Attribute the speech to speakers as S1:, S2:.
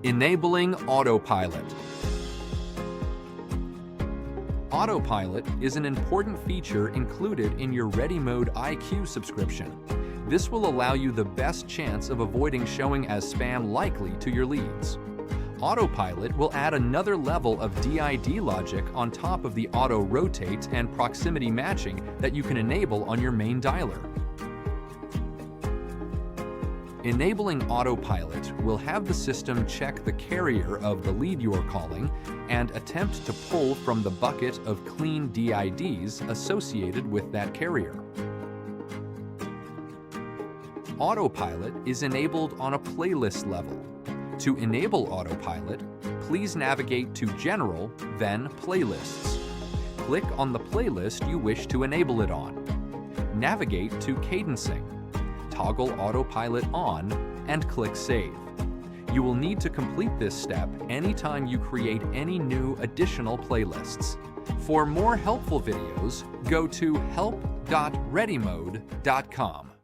S1: Enabling Autopilot. Autopilot is an important feature included in your Readymode IQ subscription. This will allow you the best chance of avoiding showing as spam likely to your leads. Autopilot will add another level of DID logic on top of the auto rotate and proximity matching that you can enable on your main dialer. Enabling Autopilot will have the system check the carrier of the lead you're calling and attempt to pull from the bucket of clean DIDs associated with that carrier. Autopilot is enabled on a playlist level. To enable Autopilot, please navigate to General, then Playlists. Click on the playlist you wish to enable it on. Navigate to Cadencing. Toggle Autopilot on and click Save. You will need to complete this step anytime you create any new additional playlists. For more helpful videos, go to help.readymode.com.